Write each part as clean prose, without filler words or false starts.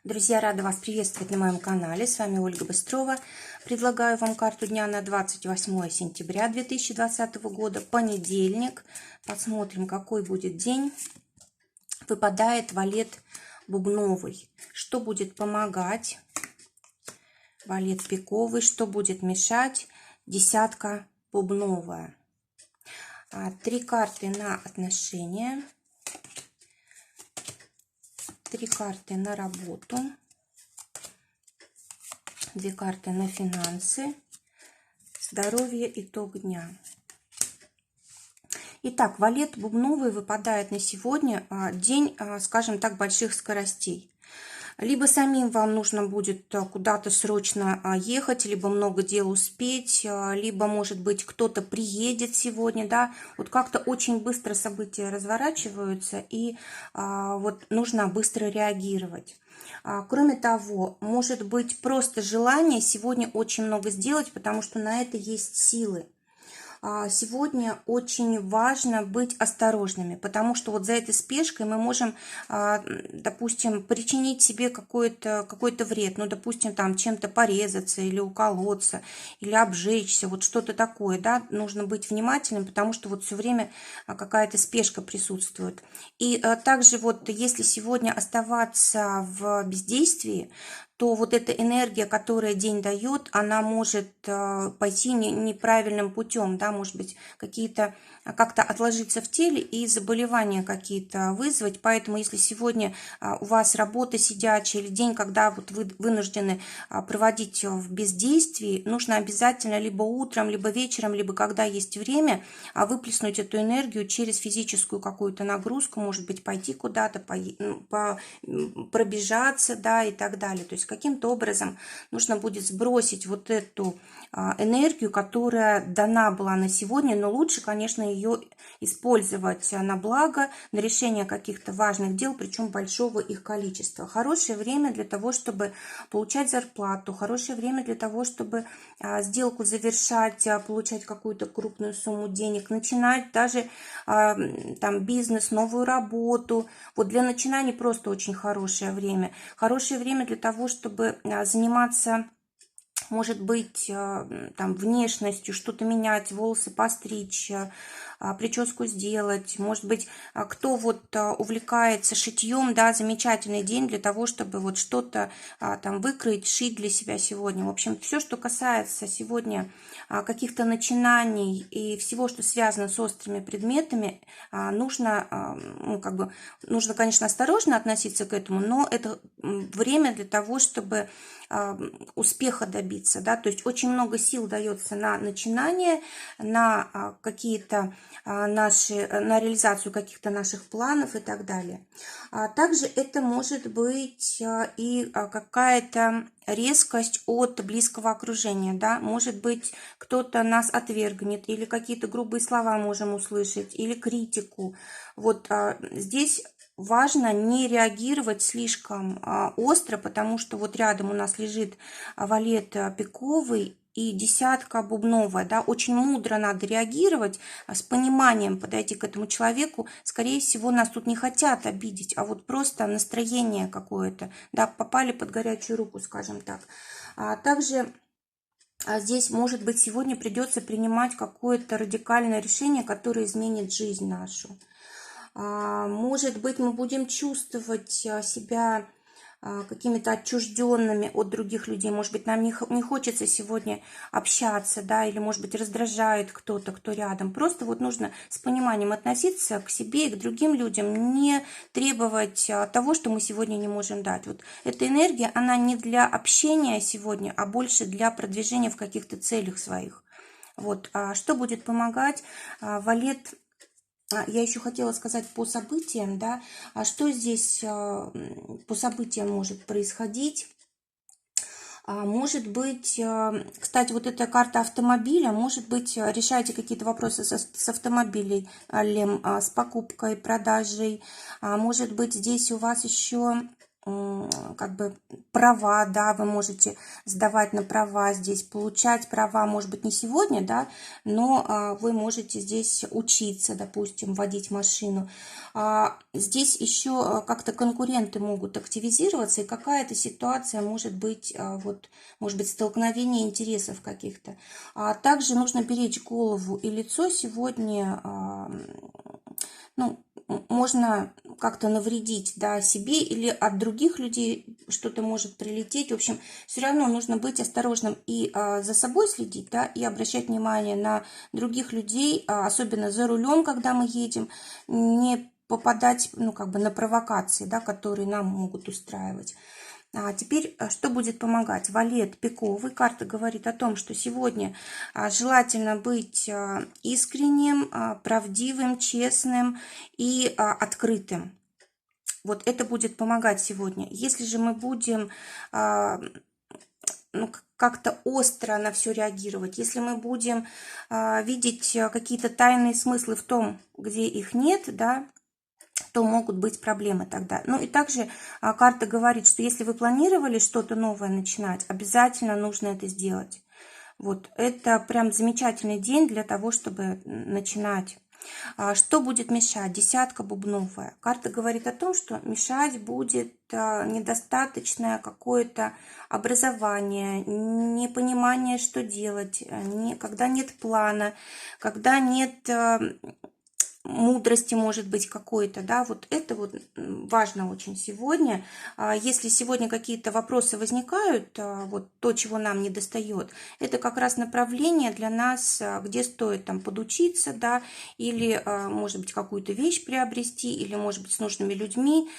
Друзья, рада вас приветствовать на моем канале. С вами Ольга Быстрова. Предлагаю вам карту дня на 28 сентября 2020 года, понедельник. Посмотрим, какой будет день. Выпадает валет бубновый. Что будет помогать? Валет пиковый. Что будет мешать? Десятка бубновая. 3 карты на отношения. 3 карты на работу, 2 карты на финансы, здоровье, итог дня. Итак, валет бубновый выпадает на сегодня, день, скажем так, больших скоростей. Либо самим вам нужно будет куда-то срочно ехать, либо много дел успеть, либо, может быть, кто-то приедет сегодня, да, вот как-то очень быстро события разворачиваются, и вот нужно быстро реагировать. Кроме того, может быть просто желание сегодня очень много сделать, потому что на это есть силы. Сегодня очень важно быть осторожными, потому что вот за этой спешкой мы можем, допустим, причинить себе какой-то вред, ну, допустим, там чем-то порезаться или уколоться, или обжечься, вот что-то такое, да, нужно быть внимательным, потому что вот все время какая-то спешка присутствует. И также вот если сегодня оставаться в бездействии, то вот эта энергия, которая день дает, она может пойти неправильным путем, да, может быть, как-то отложиться в теле и заболевания какие-то вызвать. Поэтому, если сегодня у вас работа сидячая или день, когда вот вы вынуждены проводить в бездействии, нужно обязательно либо утром, либо вечером, либо когда есть время, выплеснуть эту энергию через физическую какую-то нагрузку, может быть, пойти куда-то, пробежаться, да, и так далее. То есть каким-то образом нужно будет сбросить вот эту энергию, которая дана была на сегодня, но лучше, конечно, ее использовать на благо, на решение каких-то важных дел, причем большого их количества. Хорошее время для того, чтобы получать зарплату, хорошее время для того, чтобы сделку завершать, получать какую-то крупную сумму денег, начинать даже там бизнес, новую работу. Вот для начинаний просто очень хорошее время. Хорошее время для того, чтобы заниматься, может быть, там, внешностью, что-то менять, волосы постричь, прическу сделать. Может быть, кто вот увлекается шитьем, да, замечательный день для того, чтобы вот что-то там выкроить, шить для себя сегодня. В общем, все, что касается сегодня каких-то начинаний и всего, что связано с острыми предметами, нужно, ну, как бы, нужно, конечно, осторожно относиться к этому, но это время для того, чтобы успеха добиться, да, то есть очень много сил дается на начинание, на какие-то на реализацию каких-то наших планов и так далее. Также это может быть и какая-то резкость от близкого окружения, да, может быть, кто-то нас отвергнет, или какие-то грубые слова можем услышать, или критику. Вот здесь важно не реагировать слишком остро, потому что вот рядом у нас лежит валет пиковый и десятка бубновая, да, очень мудро надо реагировать, с пониманием подойти к этому человеку. Скорее всего, нас тут не хотят обидеть, а вот просто настроение какое-то, да, попали под горячую руку, скажем так. Также здесь, может быть, сегодня придется принимать какое-то радикальное решение, которое изменит жизнь нашу. Может быть, мы будем чувствовать себя какими-то отчужденными от других людей. Может быть, нам не хочется сегодня общаться, да, или, может быть, раздражает кто-то, кто рядом. Просто вот нужно с пониманием относиться к себе и к другим людям, не требовать того, что мы сегодня не можем дать. Вот эта энергия, она не для общения сегодня, а больше для продвижения в каких-то целях своих. Вот. Что будет помогать? Валет. Я еще хотела сказать по событиям, да, что здесь по событиям может происходить. Может быть, кстати, вот эта карта автомобиля, может быть, решаете какие-то вопросы с автомобилем, с покупкой, продажей. Может быть, здесь у вас еще как бы права, да, вы можете сдавать на права здесь, получать права, может быть, не сегодня, да, но вы можете здесь учиться, допустим, водить машину. Здесь еще как-то конкуренты могут активизироваться, и какая-то ситуация может быть, вот, может быть, столкновение интересов каких-то. Также нужно беречь голову и лицо сегодня, ну, можно как-то навредить, да, себе или от других людей что-то может прилететь. В общем, все равно нужно быть осторожным и за собой следить, да, и обращать внимание на других людей, особенно за рулем, когда мы едем, не попадать, ну, как бы на провокации, да, которые нам могут устраивать. Теперь, что будет помогать? Валет пиковый. Карта говорит о том, что сегодня желательно быть искренним, правдивым, честным и открытым. Вот это будет помогать сегодня. Если же мы будем ну, как-то остро на все реагировать, если мы будем видеть какие-то тайные смыслы в том, где их нет, да, то могут быть проблемы тогда. Ну и также карта говорит, что если вы планировали что-то новое начинать, обязательно нужно это сделать. Вот это прям замечательный день для того, чтобы начинать. Что будет мешать? Десятка бубновая. Карта говорит о том, что мешать будет недостаточное какое-то образование, непонимание, что делать, когда нет плана, когда нет мудрости, может быть, какой-то, да, вот это вот важно очень сегодня. Если сегодня какие-то вопросы возникают, вот то, чего нам не достает, это как раз направление для нас, где стоит там подучиться, да, или, может быть, какую-то вещь приобрести, или, может быть, с нужными людьми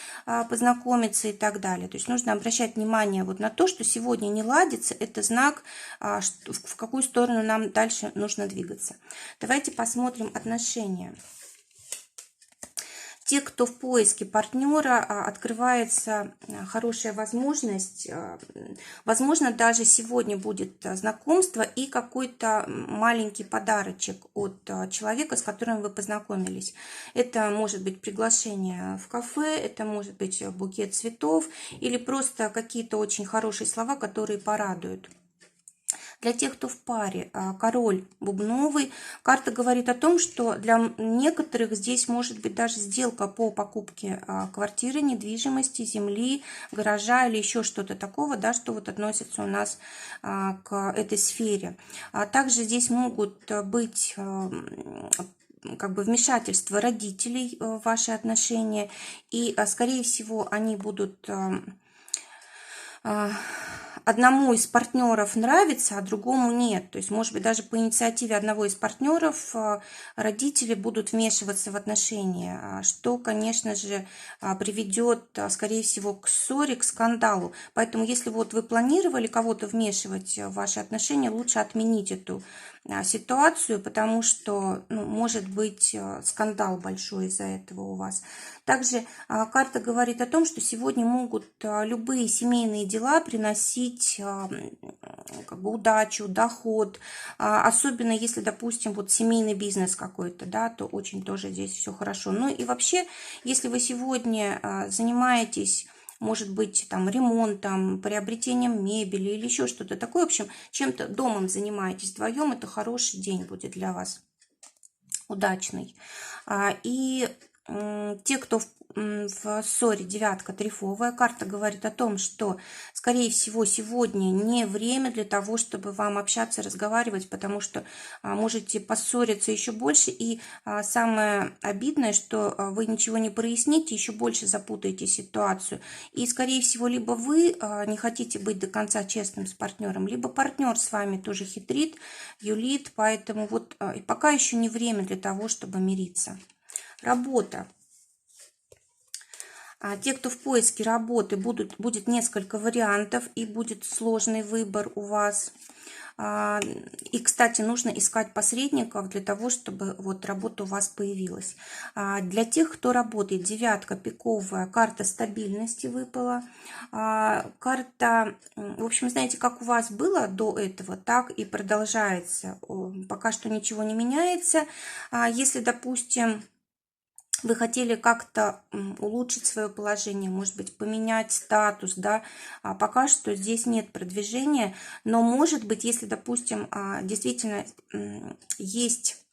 познакомиться и так далее. То есть нужно обращать внимание вот на то, что сегодня не ладится, это знак, в какую сторону нам дальше нужно двигаться. Давайте посмотрим отношения. Те, кто в поиске партнера, открывается хорошая возможность. Возможно, даже сегодня будет знакомство и какой-то маленький подарочек от человека, с которым вы познакомились. Это может быть приглашение в кафе, это может быть букет цветов или просто какие-то очень хорошие слова, которые порадуют. Для тех, кто в паре, король бубновый, карта говорит о том, что для некоторых здесь может быть даже сделка по покупке квартиры, недвижимости, земли, гаража или еще что-то такого, да, что вот относится у нас к этой сфере. Также здесь могут быть как бы вмешательство родителей в ваши отношения, и, скорее всего, они будут одному из партнеров нравится, а другому нет. То есть, может быть, даже по инициативе одного из партнеров родители будут вмешиваться в отношения, что, конечно же, приведет, скорее всего, к ссоре, к скандалу. Поэтому, если вот вы планировали кого-то вмешивать в ваши отношения, лучше отменить эту ситуацию, потому что может быть скандал большой из-за этого у вас. Также карта говорит о том, что сегодня могут любые семейные дела приносить как бы удачу, доход, особенно если, допустим, вот семейный бизнес какой-то, да, то очень тоже здесь все хорошо. Ну и вообще, если вы сегодня занимаетесь, может быть, там ремонтом, приобретением мебели или еще что-то такое, в общем, чем-то домом занимаетесь вдвоем, это хороший день будет для вас, удачный. И те, кто в ссоре, девятка трефовая, карта говорит о том, что, скорее всего, сегодня не время для того, чтобы вам общаться, разговаривать, потому что можете поссориться еще больше, и самое обидное, что вы ничего не проясните, еще больше запутаете ситуацию, и, скорее всего, либо вы не хотите быть до конца честным с партнером, либо партнер с вами тоже хитрит, юлит, поэтому вот пока еще не время для того, чтобы мириться. Работа. Те, кто в поиске работы, будет несколько вариантов и будет сложный выбор у вас. И, кстати, нужно искать посредников для того, чтобы вот работа у вас появилась. Для тех, кто работает, девятка пиковая, карта стабильности выпала. Карта, в общем, знаете, как у вас было до этого, так и продолжается. Пока что ничего не меняется. Если, допустим, вы хотели как-то улучшить свое положение, может быть, поменять статус, да, пока что здесь нет продвижения, но может быть, если, допустим, действительно есть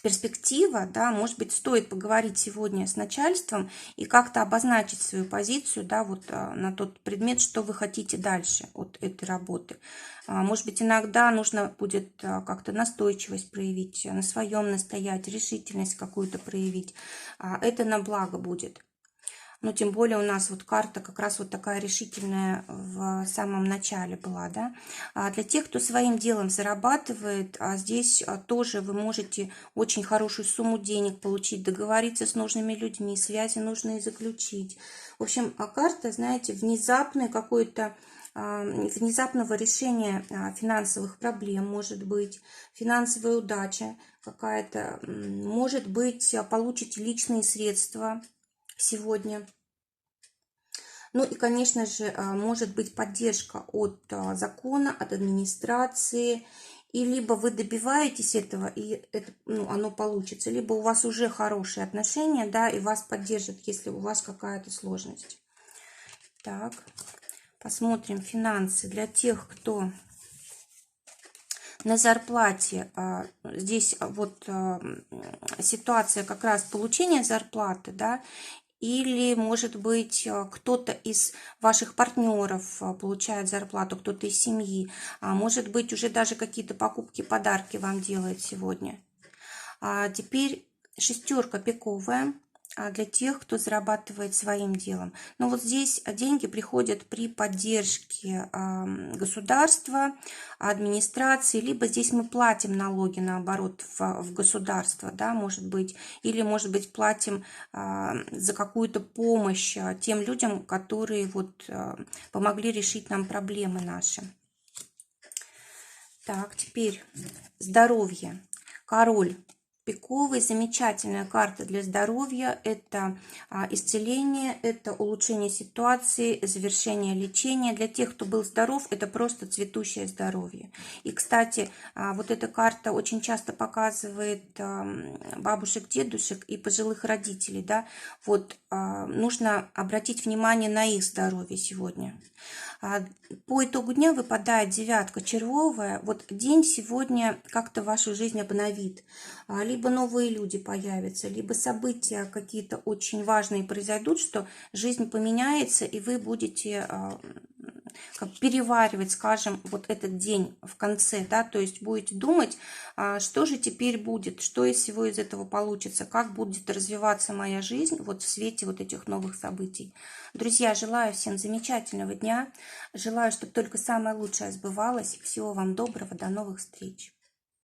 перспектива, да, может быть, стоит поговорить сегодня с начальством и как-то обозначить свою позицию, да, вот на тот предмет, что вы хотите дальше от этой работы. Может быть, иногда нужно будет как-то настойчивость проявить, на своем настоять, решительность какую-то проявить. Это на благо будет. Но тем более у нас вот карта как раз вот такая решительная в самом начале была, да. Для тех, кто своим делом зарабатывает, здесь тоже вы можете очень хорошую сумму денег получить, договориться с нужными людьми, связи нужные заключить. В общем, карта, знаете, внезапной какой-то внезапного решения финансовых проблем, может быть, финансовая удача какая-то, может быть, получите личные средства сегодня. Ну и, конечно же, может быть поддержка от закона, от администрации, и либо вы добиваетесь этого, и это, оно получится, либо у вас уже хорошие отношения, да, и вас поддержат, если у вас какая-то сложность. Так, посмотрим финансы для тех, кто на зарплате. Здесь вот ситуация как раз получения зарплаты, да, или, может быть, кто-то из ваших партнеров получает зарплату, кто-то из семьи. Может быть, уже даже какие-то покупки, подарки вам делает сегодня. Теперь шестерка пиковая для тех, кто зарабатывает своим делом. Но вот здесь деньги приходят при поддержке государства, администрации, либо здесь мы платим налоги, наоборот, в государство, да, может быть, или, может быть, платим за какую-то помощь тем людям, которые вот помогли решить нам проблемы наши. Так, теперь здоровье. Король пиковый, замечательная карта для здоровья. Это исцеление, это улучшение ситуации, завершение лечения. Для тех, кто был здоров, это просто цветущее здоровье. И, кстати, вот эта карта очень часто показывает бабушек, дедушек и пожилых родителей. Да? Вот нужно обратить внимание на их здоровье сегодня. По итогу дня выпадает девятка червовая. Вот день сегодня как-то вашу жизнь обновит. Либо новые люди появятся, либо события какие-то очень важные произойдут, что жизнь поменяется, и вы будете переваривать, скажем, вот этот день в конце, да, то есть будете думать, что же теперь будет, что из всего из этого получится, как будет развиваться моя жизнь вот в свете вот этих новых событий. Друзья, желаю всем замечательного дня, желаю, чтобы только самое лучшее сбывалось. Всего вам доброго, до новых встреч.